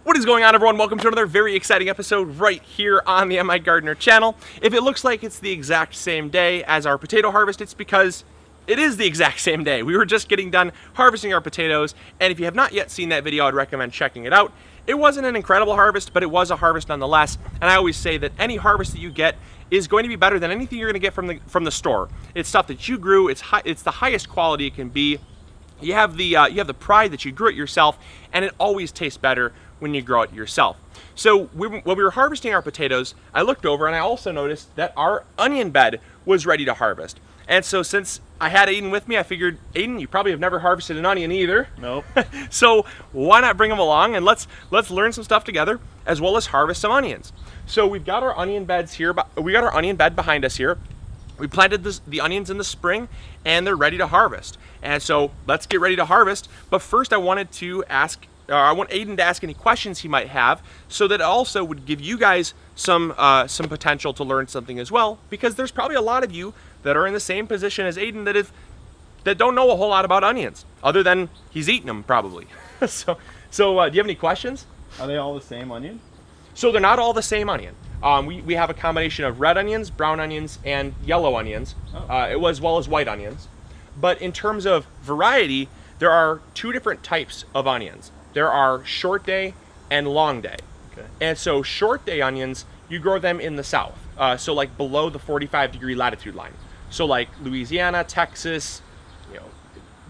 What is going on, everyone? Welcome to another very exciting episode right here on the MIgardener channel. If it looks like it's the exact same day as our potato harvest, it's because it is the exact same day. We were just getting done harvesting our potatoes, and if you have not yet seen that video, I'd recommend checking it out. It wasn't an incredible harvest, but it was a harvest nonetheless, and I always say that any harvest that you get is going to be better than anything you're going to get from the store. It's stuff that you grew, it's the highest quality it can be. You have the pride that you grew it yourself, and it always tastes better when you grow it yourself. So when we were harvesting our potatoes, I looked over and I also noticed that our onion bed was ready to harvest. And so since I had Aiden with me, I figured, Aiden, you probably have never harvested an onion either. Nope. So why not bring him along and let's learn some stuff together as well as harvest some onions. So we've got our onion beds here, we got our onion bed behind us here. We planted the onions in the spring and they're ready to harvest. And so let's get ready to harvest. But first I want Aiden to ask any questions he might have, so that it also would give you guys some potential to learn something as well, because there's probably a lot of you that are in the same position as Aiden that don't know a whole lot about onions, other than he's eating them probably. So do you have any questions? Are they all the same onion? So they're not all the same onion. We have a combination of red onions, brown onions, and yellow onions, as well as white onions. But in terms of variety, there are two different types of onions. There are short day and long day. Okay. And so short day onions, you grow them in the south. So like below the 45-degree latitude line. So like Louisiana, Texas,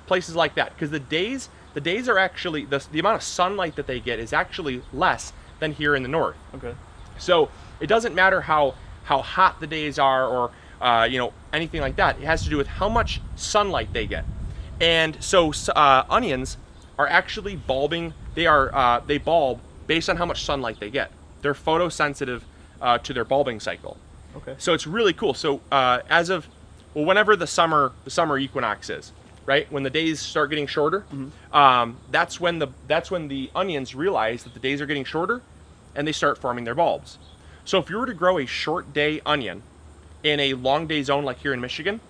places like that. Because the days are actually, the amount of sunlight that they get is actually less than here in the north. Okay. So it doesn't matter how hot the days are or anything like that. It has to do with how much sunlight they get. And so onions are actually bulbing. They bulb based on how much sunlight they get. They're photosensitive to their bulbing cycle. Okay. So it's really cool. So whenever the summer equinox is, right, when the days start getting shorter, that's when the onions realize that the days are getting shorter, and they start forming their bulbs. So if you were to grow a short day onion in a long day zone like here in Michigan,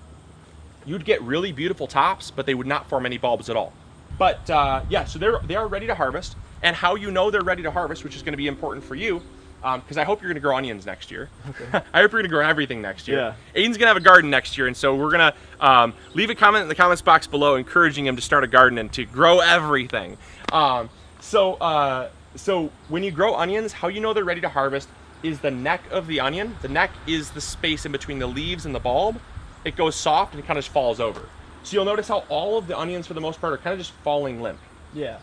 you'd get really beautiful tops, but they would not form any bulbs at all. But so they are ready to harvest, and how you know they're ready to harvest, which is going to be important for you, because I hope you're going to grow onions next year. Okay. I hope you're going to grow everything next year. Yeah. Aiden's going to have a garden next year, and so we're going to leave a comment in the comments box below encouraging him to start a garden and to grow everything. So when you grow onions, how you know they're ready to harvest is the neck of the onion. The neck is the space in between the leaves and the bulb. It goes soft and it kind of just falls over. So you'll notice how all of the onions, for the most part, are kind of just falling limp. Yeah.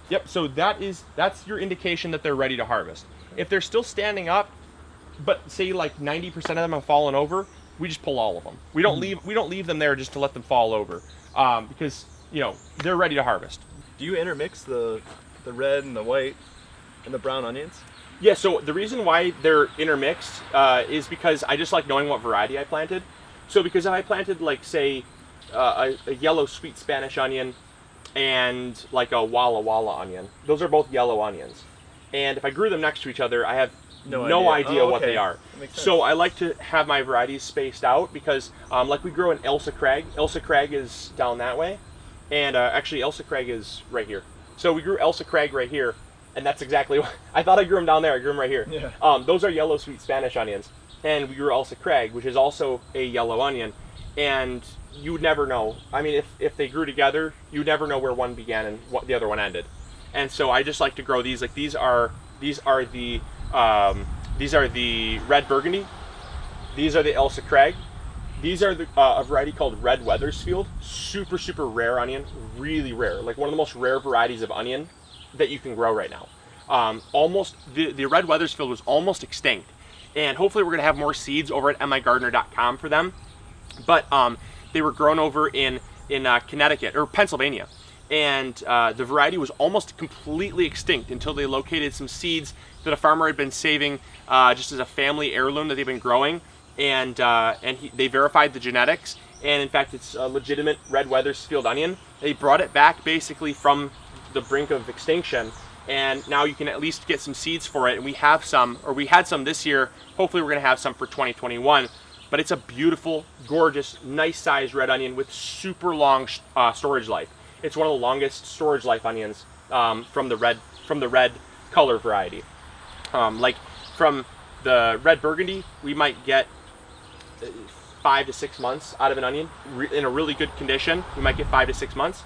Yep. So that's your indication that they're ready to harvest. If they're still standing up, but say like 90% of them have fallen over, we just pull all of them. We don't leave them there just to let them fall over, because they're ready to harvest. Do you intermix the red and the white and the brown onions? Yeah. So the reason why they're intermixed is because I just like knowing what variety I planted. So because if I planted like say a yellow sweet Spanish onion and like a Walla Walla onion, those are both yellow onions. And if I grew them next to each other, I have no idea what they are. So I like to have my varieties spaced out because like we grow an Elsa Craig. Elsa Craig is down that way. And actually Elsa Craig is right here. So we grew Elsa Craig right here. And that's exactly what I thought. I grew them down there. I grew them right here. Yeah. Those are yellow sweet Spanish onions. And we grew Elsa Craig, which is also a yellow onion. And you would never know. I mean, if they grew together, you would never know where one began and what the other one ended. And so I just like to grow these. Like these are the red burgundy. These are the Elsa Craig. These are a variety called Red Weathersfield. Super, super rare onion. Really rare. Like one of the most rare varieties of onion that you can grow right now. Almost the Red Weathersfield was almost extinct. And hopefully we're going to have more seeds over at MIgardener.com for them. But they were grown over in Connecticut or Pennsylvania. And the variety was almost completely extinct until they located some seeds that a farmer had been saving just as a family heirloom that they've been growing. And they verified the genetics. And in fact, it's a legitimate Red Weathersfield onion. They brought it back basically from the brink of extinction. And now you can at least get some seeds for it. And we have some, or we had some this year. Hopefully we're going to have some for 2021. But it's a beautiful, gorgeous, nice sized red onion with super long storage life. It's one of the longest storage life onions from the red color variety. Like from the red burgundy, we might get 5 to 6 months out of an onion. In a really good condition, we might get 5 to 6 months.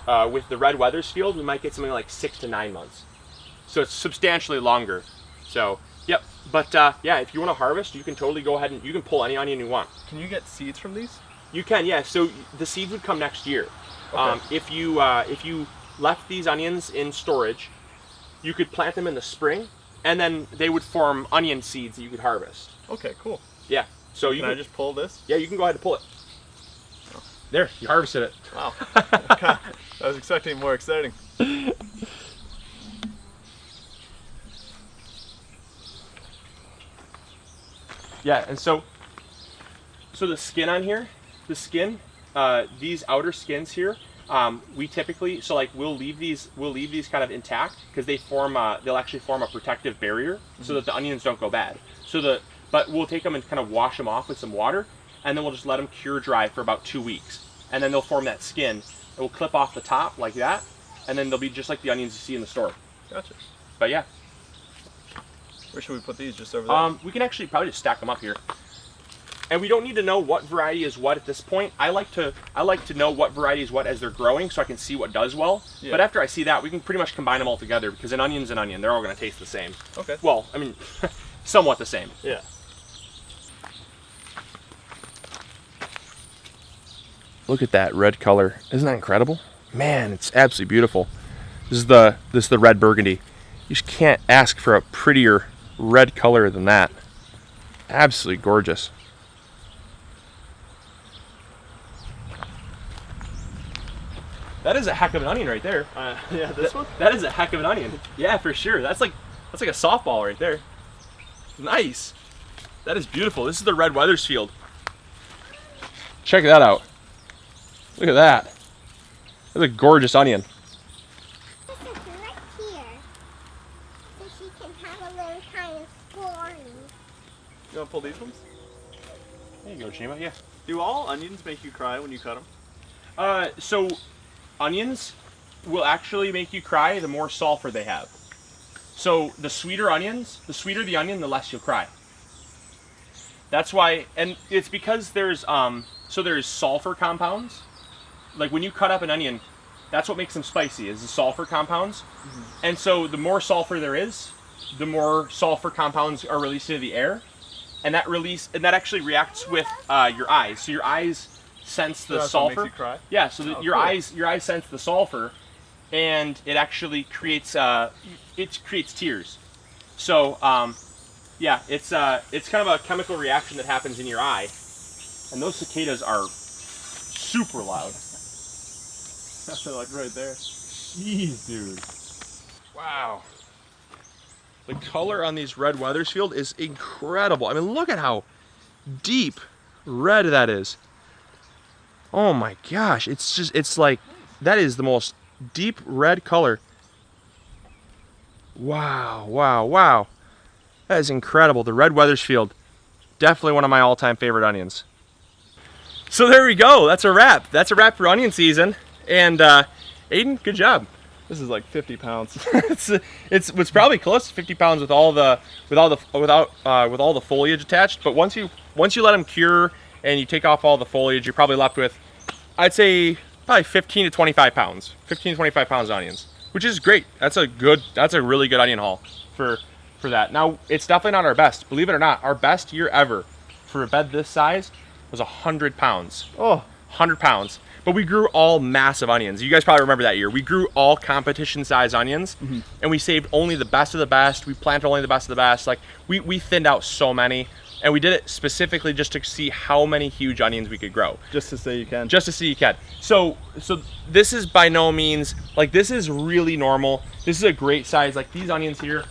With the red Weathersfield, we might get something like 6 to 9 months. So it's substantially longer. So, yep. But yeah, if you want to harvest, you can totally go ahead and you can pull any onion you want. Can you get seeds from these? You can, yeah. So the seeds would come next year. Okay. If you left these onions in storage, you could plant them in the spring, and then they would form onion seeds that you could harvest. Okay, cool. Yeah. So Can I just pull this? Yeah, you can go ahead and pull it. There, you harvested it. Wow. Okay. I was expecting more exciting. Yeah, and so the skin on here, these outer skins here, we typically, so like we'll leave these kind of intact because they'll actually form a protective barrier so that the onions don't go bad. But we'll take them and kind of wash them off with some water, and then we'll just let them cure dry for about 2 weeks, and then they'll form that skin. It will clip off the top like that, and then they'll be just like the onions you see in the store. Gotcha. But yeah. Where should we put these? Just over there? We can actually probably just stack them up here. And we don't need to know what variety is what at this point. I like to know what variety is what as they're growing, so I can see what does well. Yeah. But after I see that, we can pretty much combine them all together, because an onion's an onion. They're all going to taste the same. Okay. Well, I mean, somewhat the same. Yeah. Look at that red color. Isn't that incredible? Man, it's absolutely beautiful. This is the red burgundy. You just can't ask for a prettier red color than that. Absolutely gorgeous. That is a heck of an onion right there. Yeah, this one? That is a heck of an onion. Yeah, for sure. That's like a softball right there. Nice. That is beautiful. This is the red Weathersfield. Check that out. Look at that. That's a gorgeous onion. This is right here, so she can have a little kind of scoring. You want to pull these ones? There you go, Chima. Yeah. Do all onions make you cry when you cut them? So onions will actually make you cry the more sulfur they have. So the sweeter the onion, the less you'll cry. That's why, and it's because there's sulfur compounds. Like when you cut up an onion, that's what makes them spicy, is the sulfur compounds. Mm-hmm. And so the more sulfur there is, the more sulfur compounds are released into the air, and that actually reacts with your eyes. So your eyes sense the sulfur. Makes you cry? Yeah. So your cool. eyes sense the sulfur, and it actually creates tears. So yeah, it's kind of a chemical reaction that happens in your eye, and those cicadas are super loud. They're like right there. Jeez, dude. Wow. The color on these red Weathersfield is incredible. I mean, look at how deep red that is. Oh my gosh. It's like, that is the most deep red color. Wow, wow, wow. That is incredible. The red Weathersfield, definitely one of my all-time favorite onions. So there we go. That's a wrap. That's a wrap for onion season. And Aiden, good job. This is like 50 pounds. it's probably close to 50 pounds with all the foliage attached. But once you let them cure and you take off all the foliage, you're probably left with, I'd say, probably 15 to 25 pounds. 15 to 25 pounds of onions, which is great. That's a really good onion haul for that. Now, it's definitely not our best. Believe it or not, our best year ever for a bed this size was 100 pounds. Oh, 100 pounds. But we grew all massive onions. You guys probably remember that year. We grew all competition size onions, mm-hmm. and we saved only the best of the best. We planted only the best of the best. Like we thinned out so many, and we did it specifically just to see how many huge onions we could grow. Just to say you can. Just to see you can. So this is by no means, like, this is really normal. This is a great size. Like these onions here,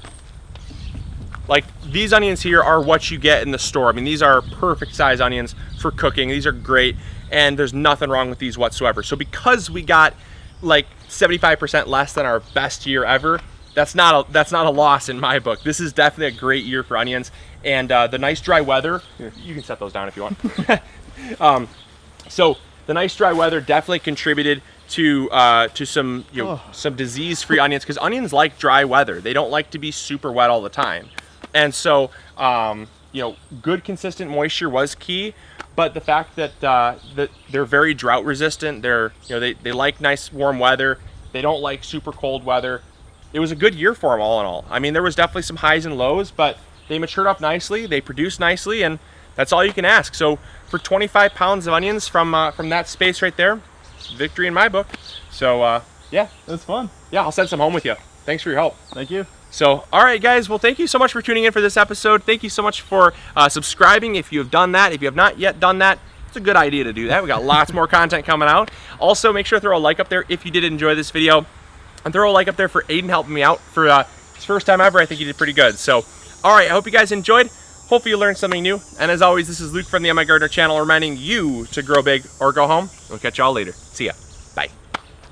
are what you get in the store. I mean, these are perfect size onions for cooking. These are great. And there's nothing wrong with these whatsoever. So because we got like 75% less than our best year ever, that's not a loss in my book. This is definitely a great year for onions. And the nice dry weather, you can set those down if you want. So the nice dry weather definitely contributed to some some disease-free onions, because onions like dry weather. They don't like to be super wet all the time, and so good consistent moisture was key. But the fact that that they're very drought resistant, they like nice warm weather. They don't like super cold weather. It was a good year for them all in all. I mean, there was definitely some highs and lows, but they matured up nicely. They produced nicely, and that's all you can ask. So for 25 pounds of onions from that space right there, victory in my book. So yeah, That's fun. yeah, I'll send some home with you. Thanks for your help. Thank you. So, all right, guys. Well, thank you so much for tuning in for this episode. Thank you so much for subscribing if you have done that. If you have not yet done that, it's a good idea to do that. We got lots more content coming out. Also, make sure to throw a like up there if you did enjoy this video. And throw a like up there for Aiden helping me out for his first time ever. I think he did pretty good. So, all right, I hope you guys enjoyed. Hopefully you learned something new. And as always, this is Luke from the MIgardener channel reminding you to grow big or go home. We'll catch y'all later. See ya.